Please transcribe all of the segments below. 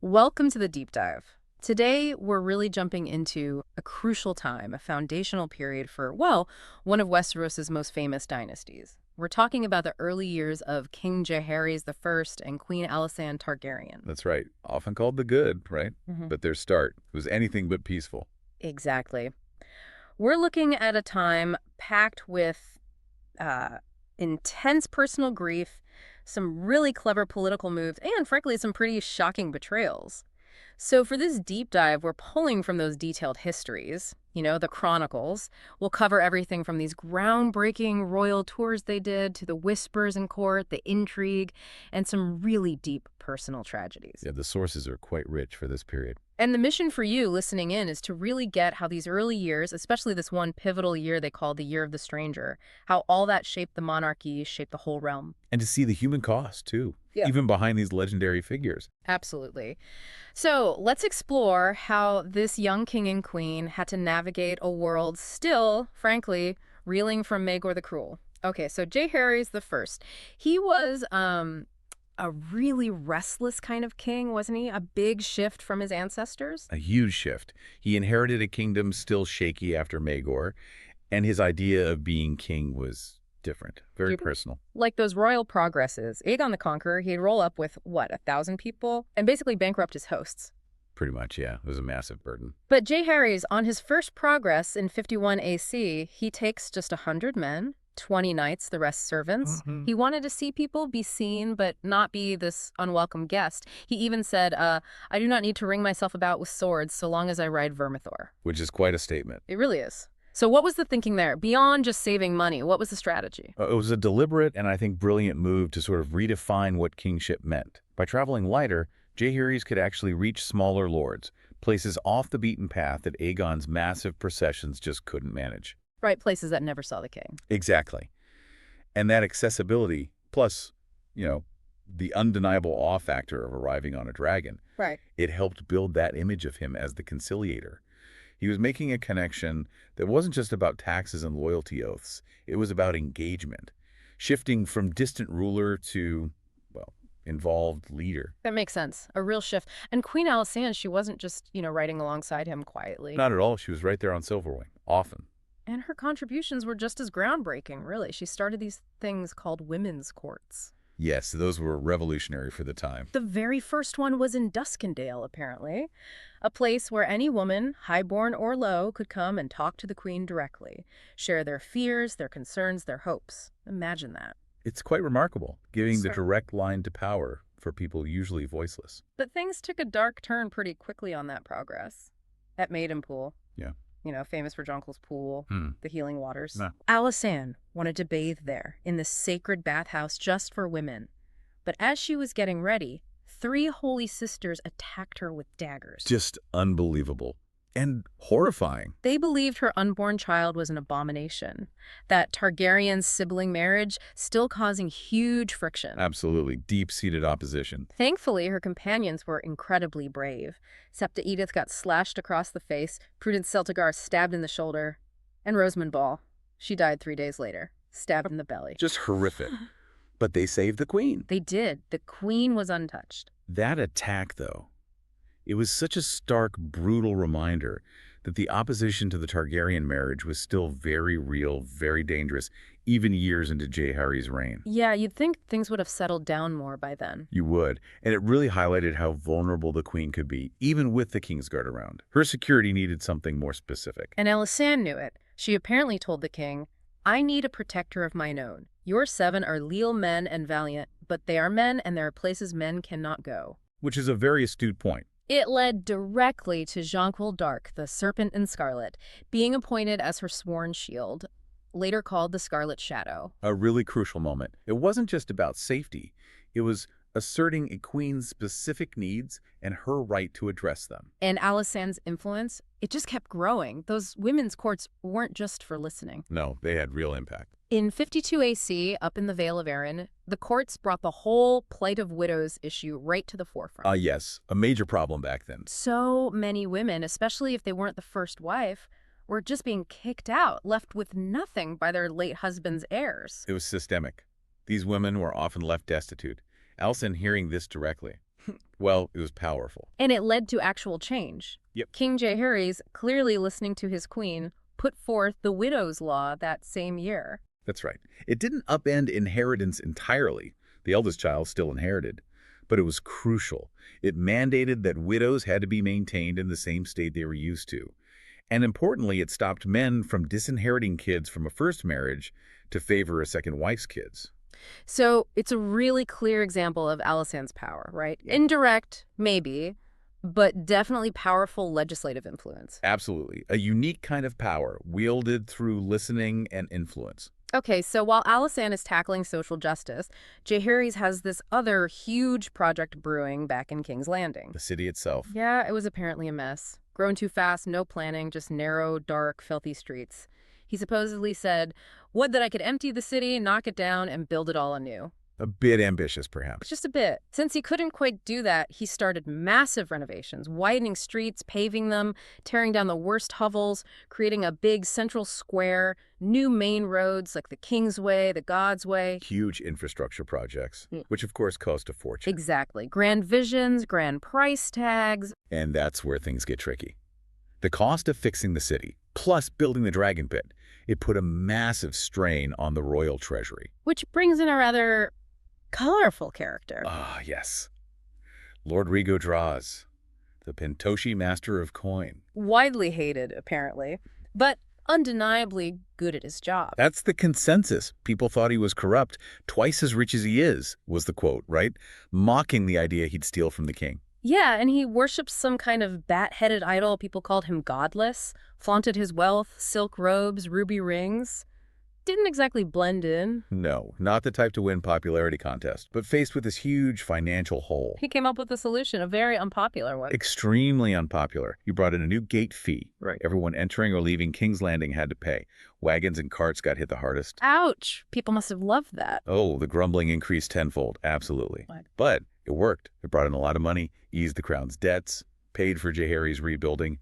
Welcome to the deep dive. Today, we're really jumping into a crucial time, a foundational period for, well, one of Westeros' most famous dynasties. We're talking about the early years of King Jaehaerys I and Queen Alysanne Targaryen. That's right. Often called the good, right? Mhm. But their start was anything but peaceful. Exactly. We're looking at a time packed with uh, intense personal grief, some really clever political moves, and frankly, some pretty shocking betrayals. So for this deep dive, we're pulling from those detailed histories, the chronicles. We'll cover everything from these groundbreaking royal tours they did to the whispers in court, the intrigue, and some really deep personal tragedies. Yeah, the sources are quite rich for this period. And the mission for you listening in is to really get how these early years, especially this one pivotal year they call the Year of the Stranger, how all that shaped the monarchy, shaped the whole realm. And to see the human cost, too, Yeah. even behind these legendary figures. Absolutely. So let's explore how this young king and queen had to navigate a world still, frankly, reeling from Maegor the Cruel. Okay, so Jaehaerys I, he was a really restless kind of king, wasn't he? A big shift from his ancestors. A huge shift. He inherited a kingdom still shaky after Maegor, and his idea of being king was different, very You- personal. Like those royal progresses, Aegon the Conqueror, he'd roll up with, what, 1,000 people? And basically bankrupt his hosts. Pretty much, yeah. It was a massive burden. But Jaehaerys, on his first progress in 51 AC, he takes just 100 men, 20 knights, the rest servants. He wanted to see people, be seen, but not be this unwelcome guest. He even said, I do not need to ring myself about with swords so long as I ride Vermithor. Which is quite a statement. It really is. So what was the thinking there? Beyond just saving money, what was the strategy? It was a deliberate and I think brilliant move to sort of redefine what kingship meant. By traveling lighter, Jaehaerys could actually reach smaller lords, places off the beaten path that Aegon's massive processions just couldn't manage. Right, places that never saw the king. Exactly. And that accessibility, plus, the undeniable awe factor of arriving on a dragon, Right. it helped build that image of him as the conciliator. He was making a connection that wasn't just about taxes and loyalty oaths. It was about engagement, shifting from distant ruler to, well, involved leader. That makes sense. A real shift. And Queen Alysanne, she wasn't just, riding alongside him quietly. Not at all. She was right there on Silverwing, often. And her contributions were just as groundbreaking, really. She started these things called women's courts. Yes, those were revolutionary for the time. The very first one was in Duskendale, apparently, a place where any woman, highborn or low, could come and talk to the queen directly, share their fears, their concerns, their hopes. Imagine that. It's quite remarkable, giving the Sure. direct line to power for people usually voiceless. But things took a dark turn pretty quickly on that progress. At Maidenpool. Yeah. Famous for Jonquil's Pool, Hmm. the healing waters. Nah. Alysanne wanted to bathe there, in the sacred bathhouse just for women. But as she was getting ready, 3 holy sisters attacked her with daggers. Just unbelievable. And horrifying. They believed her unborn child was an abomination, that Targaryen sibling marriage still causing huge friction. Absolutely. Deep-seated opposition. Thankfully, her companions were incredibly brave. Septa Edith got slashed across the face, Prudence Celtigar stabbed in the shoulder, and Rosamund Ball, she died 3 days later, stabbed in the belly. Just horrific. But they saved the queen. They did. The queen was untouched. That attack, though, it was such a stark, brutal reminder that the opposition to the Targaryen marriage was still very real, very dangerous, even years into Jaehaerys' reign. Yeah, you'd think things would have settled down more by then. You would. And it really highlighted how vulnerable the queen could be, even with the Kingsguard around. Her security needed something more specific. And Alysanne knew it. She apparently told the king, I need a protector of mine own. Your 7 are leal men and valiant, but they are men and there are places men cannot go. Which is a very astute point. It led directly to Jonquil Dark, the Serpent in Scarlet, being appointed as her sworn shield, later called the Scarlet Shadow. A really crucial moment. It wasn't just about safety. It was asserting a queen's specific needs and her right to address them. And Alysanne's influence, it just kept growing. Those women's courts weren't just for listening. No, they had real impact. In 52 AC, up in the Vale of Arryn, the courts brought the whole plight of widows issue right to the forefront. Yes, a major problem back then. So many women, especially if they weren't the first wife, were just being kicked out, left with nothing by their late husband's heirs. It was systemic. These women were often left destitute. Alysanne hearing this directly. Well, it was powerful. And it led to actual change. Yep. King Jaehaerys, clearly listening to his queen, put forth the widow's law that same year. That's right. It didn't upend inheritance entirely. The eldest child still inherited. But it was crucial. It mandated that widows had to be maintained in the same state they were used to. And importantly, it stopped men from disinheriting kids from a first marriage to favor a second wife's kids. So it's a really clear example of Alysanne's power, right? Yeah. Indirect, maybe, but definitely powerful legislative influence. Absolutely. A unique kind of power wielded through listening and influence. Okay, so while Alysanne is tackling social justice, Jaehaerys has this other huge project brewing back in King's Landing. The city itself. Yeah, it was apparently a mess. Grown too fast, no planning, just narrow, dark, filthy streets. He supposedly said, "Would that I could empty the city, knock it down, and build it all anew." A bit ambitious, perhaps. Just a bit. Since he couldn't quite do that, he started massive renovations, widening streets, paving them, tearing down the worst hovels, creating a big central square, new main roads like the King's Way, the God's Way. Huge infrastructure projects, Yeah. which of course cost a fortune. Exactly. Grand visions, grand price tags. And that's where things get tricky. The cost of fixing the city, plus building the dragon pit, it put a massive strain on the royal treasury. Which brings in a rather colorful character. Ah, yes. Lord Rigo Draws, the Pentoshi master of coin. Widely hated, apparently, but undeniably good at his job. That's the consensus. People thought he was corrupt, twice as rich as he is, was the quote, right? Mocking the idea he'd steal from the king. Yeah, and he worshipped some kind of bat-headed idol. People called him godless, flaunted his wealth, silk robes, ruby rings. Didn't exactly blend in. No, not the type to win popularity contest, but faced with this huge financial hole. He came up with a solution, a very unpopular one. Extremely unpopular. He brought in a new gate fee. Right. Everyone entering or leaving King's Landing had to pay. Wagons and carts got hit the hardest. Ouch! People must have loved that. Oh, the grumbling increased tenfold, absolutely. What? But it worked. It brought in a lot of money, eased the crown's debts, paid for Jaehaerys' rebuilding.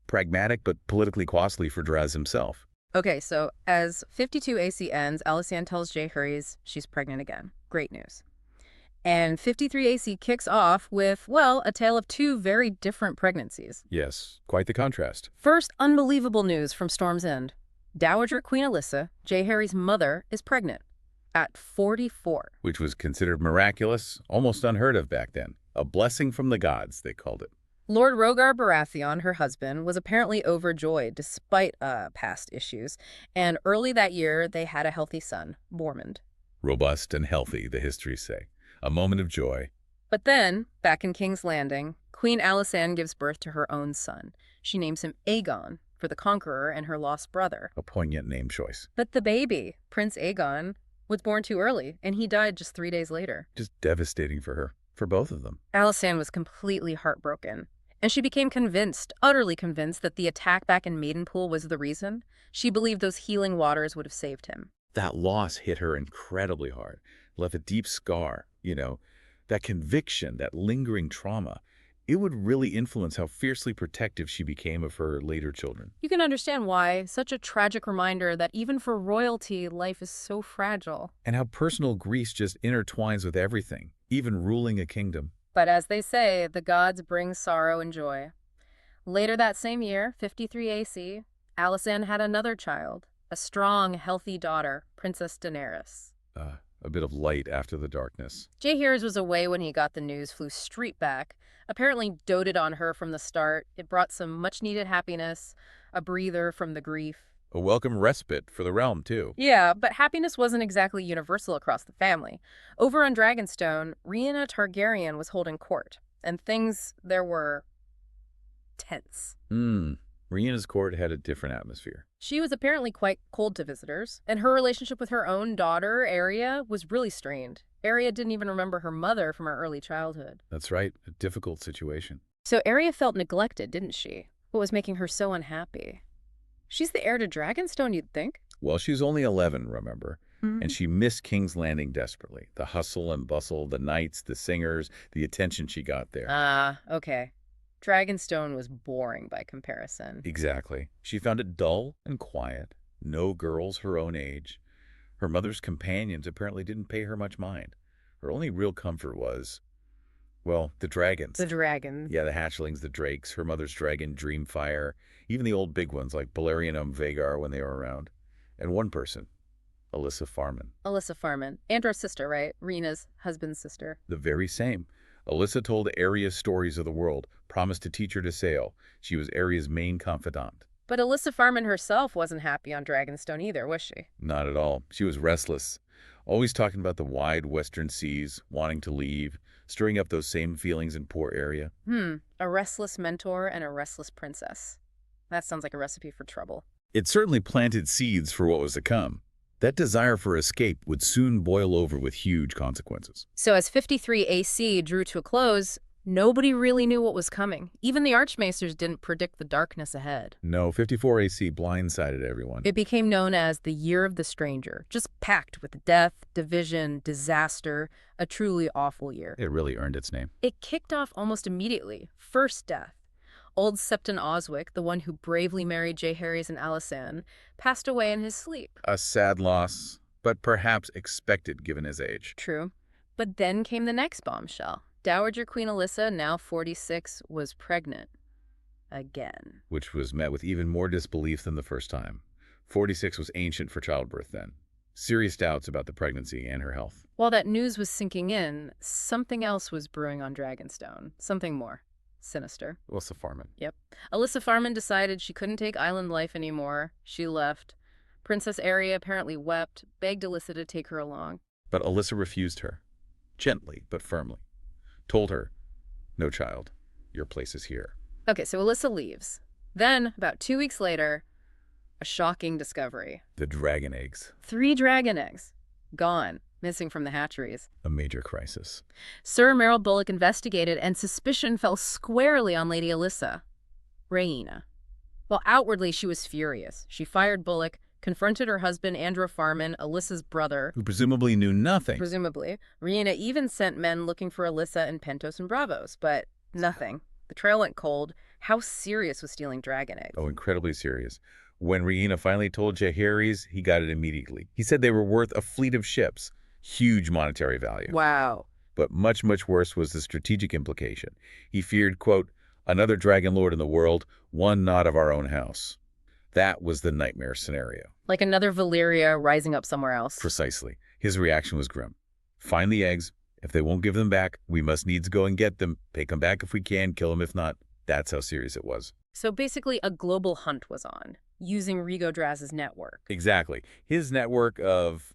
Pragmatic but politically costly for Draz himself. Okay, so as 52 AC ends, Alysanne tells Jaehaerys she's pregnant again. Great news. And 53 AC kicks off with, well, a tale of two very different pregnancies. Yes, quite the contrast. First, unbelievable news from Storm's End. Dowager Queen Alyssa, Jaehaerys' mother, is pregnant at 44. Which was considered miraculous, almost unheard of back then. A blessing from the gods, they called it. Lord Rhaegar Baratheon, her husband, was apparently overjoyed despite past issues, and early that year they had a healthy son, Mormont. Robust and healthy, the histories say. A moment of joy. But then, back in King's Landing, Queen Alysanne gives birth to her own son. She names him Aegon, for the Conqueror and her lost brother. A poignant name choice. But the baby, Prince Aegon, was born too early, and he died just 3 days later. Just devastating for her, for both of them. Alysanne was completely heartbroken. And she became convinced, utterly convinced, that the attack back in Maidenpool was the reason. She believed those healing waters would have saved him. That loss hit her incredibly hard, left a deep scar, that conviction, that lingering trauma. It would really influence how fiercely protective she became of her later children. You can understand why. Such a tragic reminder that even for royalty, life is so fragile. And how personal grief just intertwines with everything, even ruling a kingdom. But as they say, the gods bring sorrow and joy. Later that same year, 53 AC, Alysanne had another child, a strong, healthy daughter, Princess Daenerys. A bit of light after the darkness. Jaehaerys was away when he got the news, flew straight back, apparently doted on her from the start. It brought some much-needed happiness, a breather from the grief. A welcome respite for the realm, too. Yeah, but happiness wasn't exactly universal across the family. Over on Dragonstone, Rhaena Targaryen was holding court, and things there were tense. Rhaena's court had a different atmosphere. She was apparently quite cold to visitors, and her relationship with her own daughter, Arya, was really strained. Arya didn't even remember her mother from her early childhood. That's right, a difficult situation. So Arya felt neglected, didn't she? What was making her so unhappy? She's the heir to Dragonstone, you'd think. Well, she's only 11, remember? And she missed King's Landing desperately. The hustle and bustle, the knights, the singers, the attention she got there. Okay. Dragonstone was boring by comparison. Exactly. She found it dull and quiet. No girls her own age. Her mother's companions apparently didn't pay her much mind. Her only real comfort was Well, the dragons. The dragons. Yeah, the hatchlings, the drakes, her mother's dragon, Dreamfire, even the old big ones like Balerion and Vagar when they were around. And one person, Alyssa Farman. Alyssa Farman. Andor's sister, right? Rhaena's husband's sister. The very same. Alyssa told Arya's stories of the world, promised to teach her to sail. She was Arya's main confidant. But Alyssa Farman herself wasn't happy on Dragonstone either, was she? Not at all. She was restless, always talking about the wide western seas, wanting to leave, stirring up those same feelings in poor Arya. A restless mentor and a restless princess. That sounds like a recipe for trouble. It certainly planted seeds for what was to come. That desire for escape would soon boil over with huge consequences. So as 53 AC drew to a close, nobody really knew what was coming. Even the Archmaesters didn't predict the darkness ahead. No, 54 AC blindsided everyone. It became known as the Year of the Stranger, just packed with death, division, disaster, a truly awful year. It really earned its name. It kicked off almost immediately. First death. Old Septon Oswick, the one who bravely married Jaehaerys and Alysanne, passed away in his sleep. A sad loss, but perhaps expected given his age. True. But then came the next bombshell. Dowager Queen Alyssa, now 46, was pregnant. Again. Which was met with even more disbelief than the first time. 46 was ancient for childbirth then. Serious doubts about the pregnancy and her health. While that news was sinking in, something else was brewing on Dragonstone. Something more sinister. Alyssa Farman. Yep. Alyssa Farman decided she couldn't take island life anymore. She left. Princess Arya apparently wept, begged Alyssa to take her along. But Alyssa refused her. Gently, but firmly. Told her, no child, your place is here. Okay, so Alyssa leaves. Then, about 2 weeks later, a shocking discovery. The dragon eggs. 3 dragon eggs. Gone. Missing from the hatcheries. A major crisis. Sir Merrill Bullock investigated, and suspicion fell squarely on Lady Alyssa, Rhaena. Well, outwardly, she was furious. She fired Bullock, confronted her husband, Andrew Farman, Alyssa's brother. Who presumably knew nothing. Presumably. Rhaena even sent men looking for Alyssa in Pentos and Bravos, but nothing. The trail went cold. How serious was stealing dragon eggs? Oh, incredibly serious. When Rhaena finally told Jaehaerys, he got it immediately. He said they were worth a fleet of ships. Huge monetary value. Wow. But much, much worse was the strategic implication. He feared, quote, another Dragonlord in the world, one not of our own house. That was the nightmare scenario. Like another Valyria rising up somewhere else. Precisely. His reaction was grim. Find the eggs. If they won't give them back, we must needs go and get them. Take them back if we can, kill them if not. That's how serious it was. So basically a global hunt was on, using Rhaego Draz's network. Exactly. His network of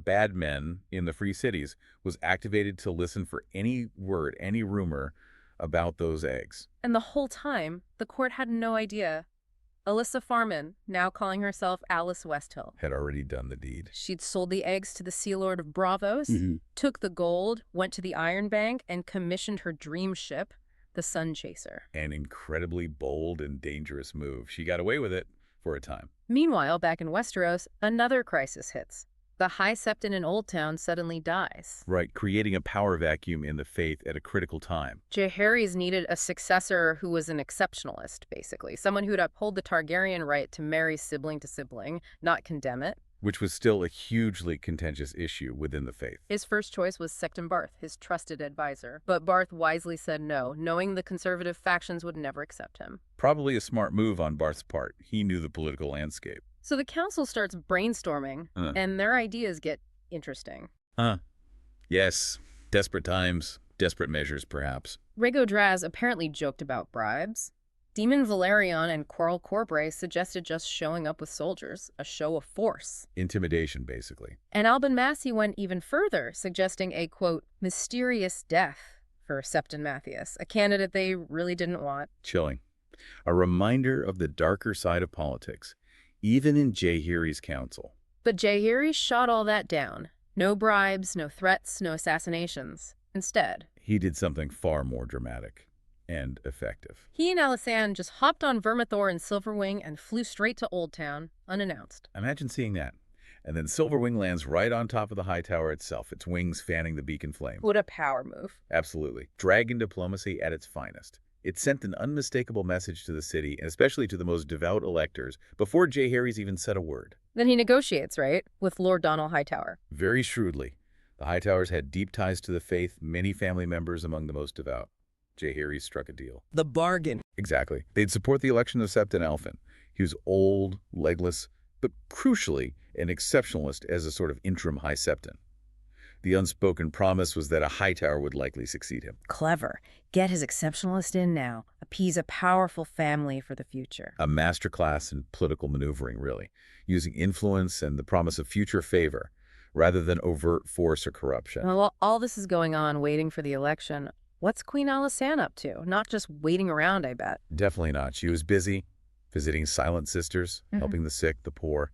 bad men in the free cities was activated to listen for any word, any rumor about those eggs. And the whole time, the court had no idea. Alyssa Farman, now calling herself Alice Westhill, Had already done the deed. she'd sold the eggs to the Sea Lord of Bravos, took the gold, went to the Iron Bank, and commissioned her dream ship, the Sun Chaser. An incredibly bold and dangerous move. She got away with it for a time. Meanwhile, back in Westeros, another crisis hits. The High Septon in Old Town suddenly dies. Right, creating a power vacuum in the faith at a critical time. Jaehaerys needed a successor who was an exceptionalist, basically. Someone who'd uphold the Targaryen right to marry sibling to sibling, not condemn it. Which was still a hugely contentious issue within the faith. His first choice was Secton Barth, his trusted advisor. But Barth wisely said no, knowing the conservative factions would never accept him. Probably a smart move on Barth's part. He knew the political landscape. So the council starts brainstorming, and their ideas get interesting. Yes. Desperate times. Desperate measures, perhaps. Rhaego Draz apparently joked about bribes. Demon Valerion and Quarrel Corbray suggested just showing up with soldiers, a show of force. Intimidation, basically. And Albin Massey went even further, suggesting a, quote, mysterious death for Septon Matthias, a candidate they really didn't want. Chilling. A reminder of the darker side of politics, even in Jaehaerys' council. But Jaehaerys shot all that down. No bribes, no threats, no assassinations. Instead, He did something far more dramatic and effective. he and Alysanne just hopped on Vermithor and Silverwing and flew straight to Old Town, unannounced. Imagine seeing that. And then Silverwing lands right on top of the high tower itself, its wings fanning the beacon flame. What a power move. Absolutely. Dragon diplomacy at its finest. It sent an unmistakable message to the city, and especially to the most devout electors, before Jaehaerys even said a word. Then he negotiates, right? With Lord Donald Hightower. Very shrewdly. The Hightowers had deep ties to the faith, many family members among the most devout. Jaehaerys struck a deal. The bargain. Exactly. They'd support the election of Septon Elfin. He was old, legless, but crucially an exceptionalist as a sort of interim High Septon. The unspoken promise was that a Hightower would likely succeed him. Clever. Get his exceptionalist in now. Appease a powerful family for the future. A masterclass in political maneuvering, really, using influence and the promise of future favor rather than overt force or corruption. Well, while all this is going on, waiting for the election, what's Queen Alysanne up to? Not just waiting around, I bet. Definitely not. She was busy visiting silent sisters, helping the sick, the poor,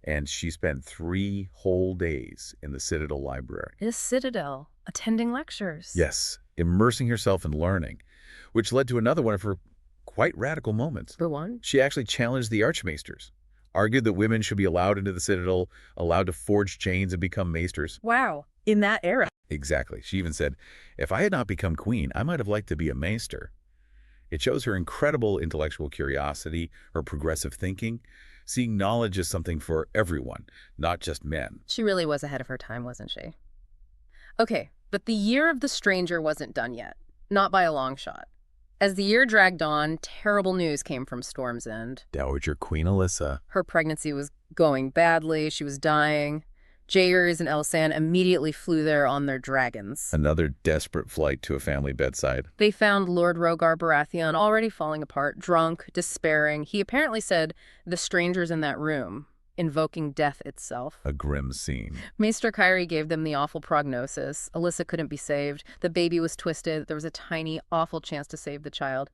and she spent 3 whole days in the Citadel Library. This citadel, attending lectures. Yes, immersing herself in learning, which led to another one of her quite radical moments. For one? She actually challenged the archmaesters, argued that women should be allowed into the Citadel, allowed to forge chains and become maesters. Wow. In that era. Exactly. She even said, if I had not become queen, I might have liked to be a maester. It shows her incredible intellectual curiosity, her progressive thinking, seeing knowledge as something for everyone, not just men. She really was ahead of her time, wasn't she? Okay, but the year of the stranger wasn't done yet. Not by a long shot. As the year dragged on, terrible news came from Storm's End. Dowager Queen Alyssa. Her pregnancy was going badly. She was dying. Jaehaerys and Alysanne immediately flew there on their dragons. Another desperate flight to a family bedside. They found Lord Rhaegar Baratheon already falling apart, drunk, despairing. He apparently said, "The stranger's in that room," invoking death itself. A grim scene. Maester Kyrie gave them the awful prognosis. Alyssa couldn't be saved. The baby was twisted. There was a tiny, awful chance to save the child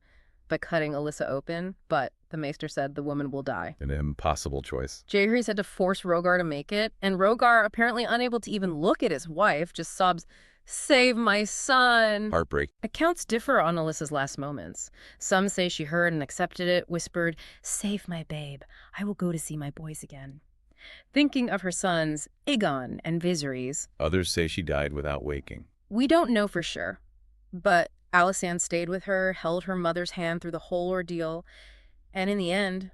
by cutting Alyssa open, but the Maester said the woman will die. An impossible choice. Jaehaerys had to force Rhaegar to make it, and Rhaegar, apparently unable to even look at his wife, just sobs, "Save my son." Heartbreak. Accounts differ on Alyssa's last moments. Some say she heard and accepted it, whispered, "Save my babe. I will go to see my boys again." Thinking of her sons, Aegon and Viserys. Others say she died without waking. We don't know for sure, but Alysanne stayed with her, held her mother's hand through the whole ordeal, and in the end,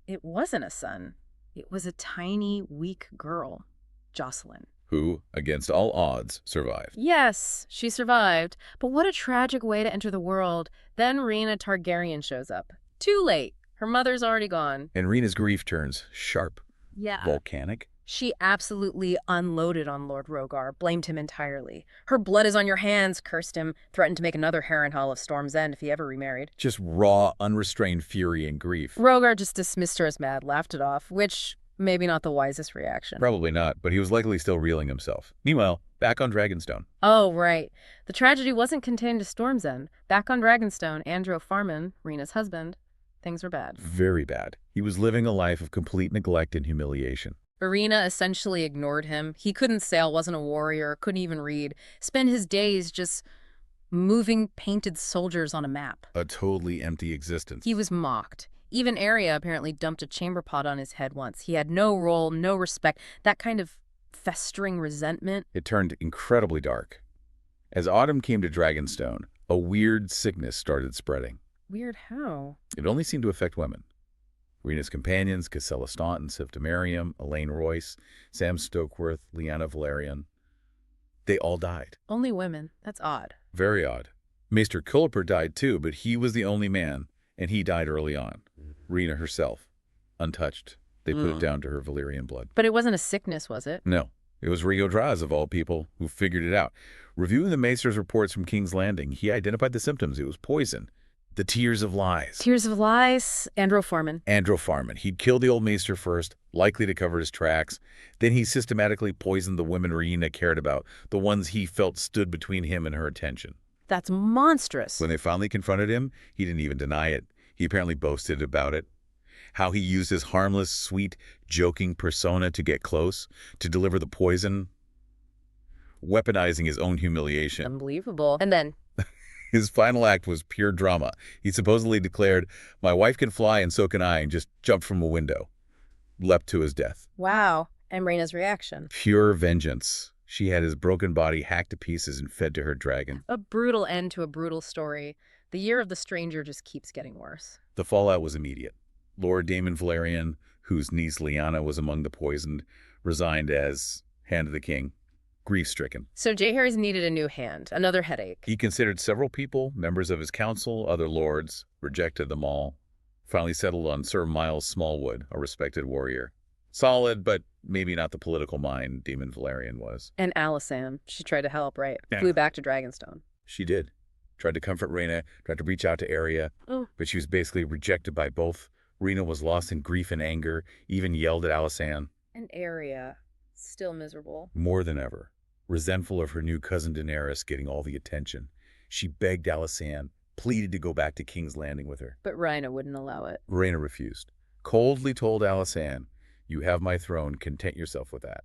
it wasn't a son. It was a tiny, weak girl, Jocelyn. Who, against all odds, survived. Yes, she survived, but what a tragic way to enter the world. Then Rhaena Targaryen shows up. Too late. Her mother's already gone. And Rhaena's grief turns sharp, volcanic. She absolutely unloaded on Lord Rhaegar, blamed him entirely. "Her blood is on your hands," cursed him, threatened to make another Harrenhal of Storm's End if he ever remarried. Just raw, unrestrained fury and grief. Rhaegar just dismissed her as mad, laughed it off, which maybe not the wisest reaction. Probably not, but he was likely still reeling himself. Meanwhile, back on Dragonstone. Oh, right. The tragedy wasn't contained to Storm's End. Back on Dragonstone, Andrew Farman, Rhaena's husband, things were bad. Very bad. He was living a life of complete neglect and humiliation. Rhaena essentially ignored him. He couldn't sail, wasn't a warrior, couldn't even read. Spent his days just moving painted soldiers on a map. A totally empty existence. He was mocked. Even Arya apparently dumped a chamber pot on his head once. He had no role, no respect, that kind of festering resentment. It turned incredibly dark. As autumn came to Dragonstone, a weird sickness started spreading. Weird how? It only seemed to affect women. Rhaena's companions, Cassella Staunton, Sifta Merriam, Elaine Royce, Sam Stokeworth, Lyanna Valerian, they all died. Only women. That's odd. Very odd. Maester Culper died too, but he was the only man, and he died early on. Rhaena herself, untouched. They put it down to her Valyrian blood. But it wasn't a sickness, was it? No. It was Rio Draz, of all people, who figured it out. Reviewing the Maester's reports from King's Landing, he identified the symptoms. It was poison. The Tears of Lies. Tears of Lies, Andrew Farman. Andrew Farman. He'd killed the old Maester first, likely to cover his tracks. Then he systematically poisoned the women Rhaena cared about, the ones he felt stood between him and her attention. That's monstrous. When they finally confronted him, he didn't even deny it. He apparently boasted about it. How he used his harmless, sweet, joking persona to get close, to deliver the poison, weaponizing his own humiliation. Unbelievable. And then... His final act was pure drama. He supposedly declared, "My wife can fly and so can I," and just jumped from a window. Leapt to his death. Wow. And Rhaena's reaction. Pure vengeance. She had his broken body hacked to pieces and fed to her dragon. A brutal end to a brutal story. The year of the stranger just keeps getting worse. The fallout was immediate. Lord Daemon Valerian, whose niece Lyanna was among the poisoned, resigned as Hand of the King. grief-stricken. So Jaehaerys needed a new hand, another headache. He considered several people, members of his council, other lords, rejected them all. Finally settled on Sir Miles Smallwood, a respected warrior. Solid, but maybe not the political mind Demon Valerian was. And Alysanne, she tried to help, right? Yeah. Flew back to Dragonstone. She did. Tried to comfort Rhaena, tried to reach out to Arya, but she was basically rejected by both. Rhaena was lost in grief and anger, even yelled at Alysanne. And Arya, still miserable. More than ever, resentful of her new cousin Daenerys getting all the attention. She begged Alysanne, pleaded to go back to King's Landing with her. But Rhaena wouldn't allow it. Rhaena refused. Coldly told Alysanne, "You have my throne, content yourself with that."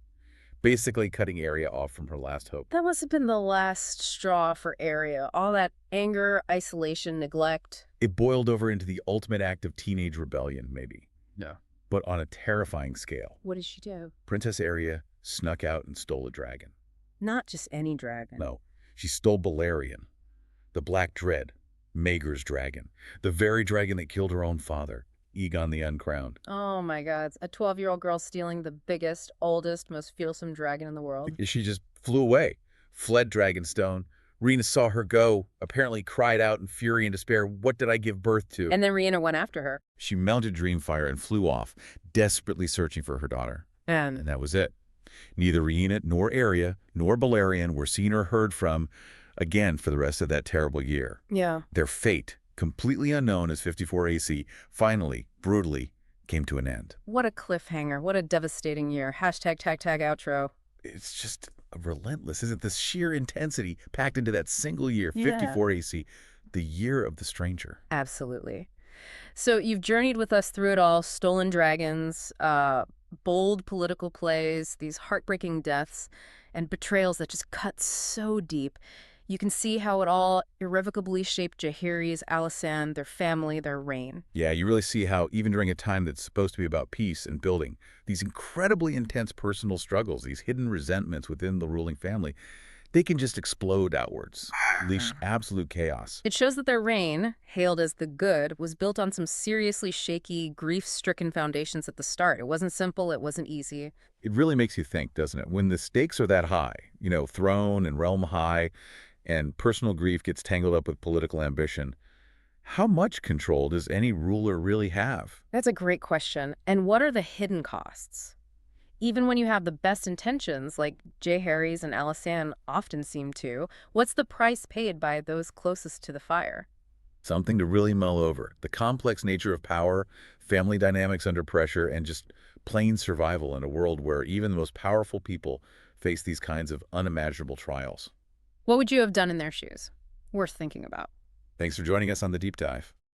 Basically cutting Arya off from her last hope. That must have been the last straw for Arya. All that anger, isolation, neglect. It boiled over into the ultimate act of teenage rebellion, maybe. Yeah. But on a terrifying scale. What did she do? Princess Arya snuck out and stole a dragon. Not just any dragon. No, she stole Balerion, the Black Dread, Maegor's dragon, the very dragon that killed her own father, Aegon the Uncrowned. Oh my God. A 12-year-old girl stealing the biggest, oldest, most fearsome dragon in the world. She just flew away, fled Dragonstone. Rhaena saw her go, apparently cried out in fury and despair, "What did I give birth to?" And then Rhaena went after her. She mounted Dreamfire and flew off, desperately searching for her daughter. And that was it. Neither Rhaena nor Arya nor Balerion were seen or heard from again for the rest of that terrible year. Yeah. Their fate, completely unknown as 54 AC, finally, brutally, came to an end. What a cliffhanger. What a devastating year. Hashtag tag tag outro. It's just relentless, isn't it? This sheer intensity packed into that single year, Yeah. 54 AC, the year of the stranger. Absolutely. So you've journeyed with us through it all. Stolen dragons, bold political plays, these heartbreaking deaths, and betrayals that just cut so deep. You can see how it all irrevocably shaped Jaehaerys, Alysanne, their family, their reign. Yeah, you really see how even during a time that's supposed to be about peace and building, these incredibly intense personal struggles, these hidden resentments within the ruling family, they can just explode outwards, unleash absolute chaos. It shows that their reign, hailed as the good, was built on some seriously shaky, grief-stricken foundations at the start. It wasn't simple, it wasn't easy. It really makes you think, doesn't it? When the stakes are that high, throne and realm high, and personal grief gets tangled up with political ambition, how much control does any ruler really have? That's a great question. And what are the hidden costs? Even when you have the best intentions, like Jaehaerys and Alysanne often seem to, what's the price paid by those closest to the fire? Something to really mull over. The complex nature of power, family dynamics under pressure, and just plain survival in a world where even the most powerful people face these kinds of unimaginable trials. What would you have done in their shoes? Worth thinking about. Thanks for joining us on The Deep Dive.